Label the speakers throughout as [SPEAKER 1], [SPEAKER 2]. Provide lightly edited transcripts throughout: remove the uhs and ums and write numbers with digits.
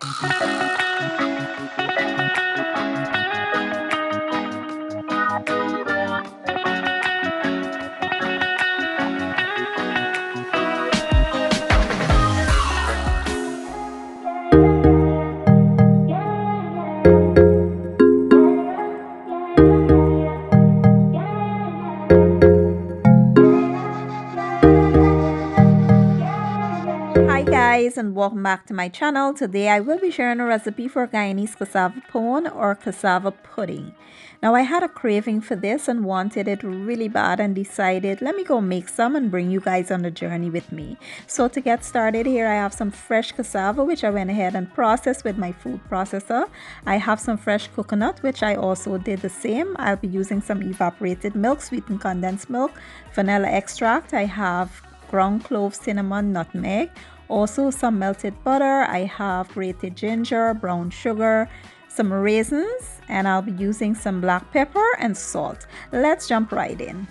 [SPEAKER 1] Hi guys, and welcome back to my channel. Today I will be sharing a recipe for Guyanese cassava pone or cassava pudding. Now I had a craving for this and wanted it really bad and decided let me go make some and bring you guys on the journey with me. So to get started here, I have some fresh cassava which I went ahead and processed with my food processor. I have some fresh coconut which I also did the same. I'll be using some evaporated milk, sweetened condensed milk, vanilla extract. I have ground clove, cinnamon, nutmeg. Also some melted butter. I have grated ginger, brown sugar, some raisins, and I'll be using some black pepper and salt. Let's jump right in.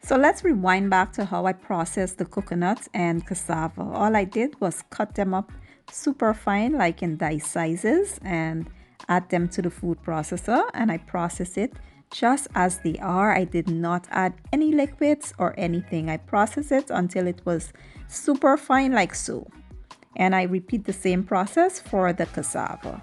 [SPEAKER 1] So let's rewind back to how I processed the coconut and cassava. All I did was cut them up super fine, like in dice sizes, and add them to the food processor, and I process it just as they are. I did not add any liquids or anything. I processed it until it was super fine like so. And I repeat the same process for the cassava.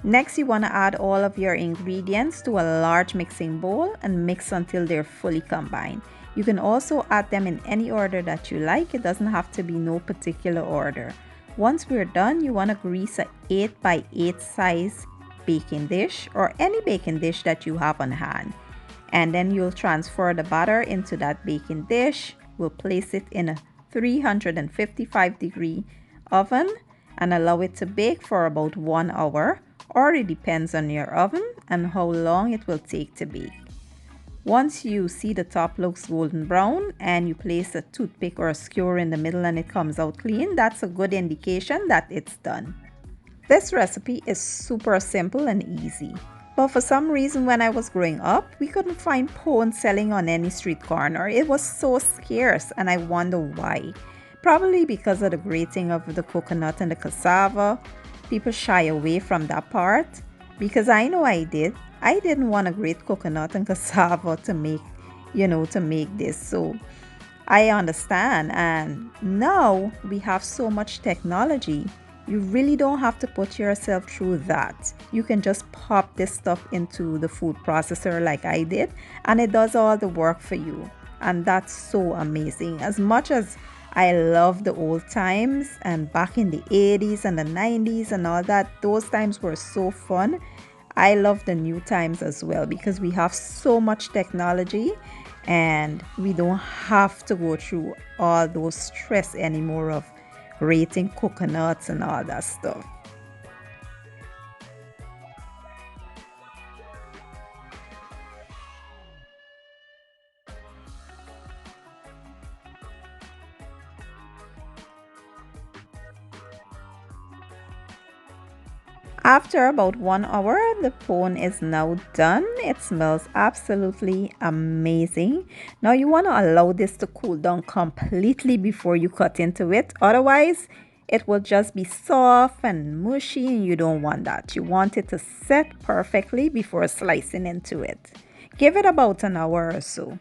[SPEAKER 1] Next, you want to add all of your ingredients to a large mixing bowl and mix until they're fully combined. You can also add them in any order that you like. It doesn't have to be no particular order. Once we're done, you want to grease a 8 by 8 size baking dish or any baking dish that you have on hand. And then you'll transfer the batter into that baking dish. We'll place it in a 355-degree oven and allow it to bake for about 1 hour. Or it depends on your oven and how long it will take to bake. Once you see the top looks golden brown and you place a toothpick or a skewer in the middle and it comes out clean, that's a good indication that it's done. This recipe is super simple and easy. But for some reason when I was growing up, we couldn't find pone selling on any street corner. It was so scarce and I wonder why. Probably because of the grating of the coconut and the cassava. People shy away from that part because I know I did. I didn't want to grate coconut and cassava to make, to make this. So I understand. And now we have so much technology. You really don't have to put yourself through that. You can just pop this stuff into the food processor like I did, and it does all the work for you. And that's so amazing. As much as I love the old times and back in the 80s and the 90s and all that, those times were so fun. I love the new times as well because we have so much technology and we don't have to go through all those stress anymore of grating coconuts and all that stuff. After about 1 hour, the pone is now done. It smells absolutely amazing. Now you want to allow this to cool down completely before you cut into it. Otherwise, it will just be soft and mushy and you don't want that. You want it to set perfectly before slicing into it. Give it about an hour or so.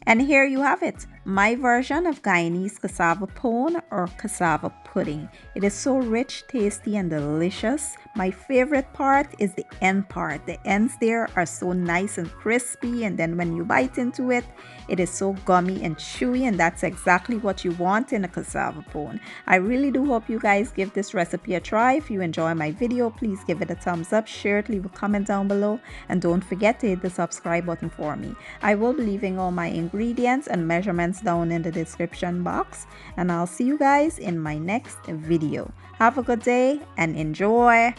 [SPEAKER 1] And here you have it, my version of Guyanese cassava pone or cassava pudding. It is so rich, tasty, and delicious. My favorite part is the end part. The ends there are so nice and crispy, and then when you bite into it, it is so gummy and chewy, and that's exactly what you want in a cassava pone. I really do hope you guys give this recipe a try. If you enjoy my video, please give it a thumbs up, share it, leave a comment down below, and don't forget to hit the subscribe button for me. I will be leaving all my ingredients and measurements down in the description box, and I'll see you guys in my next video. Have a good day and enjoy.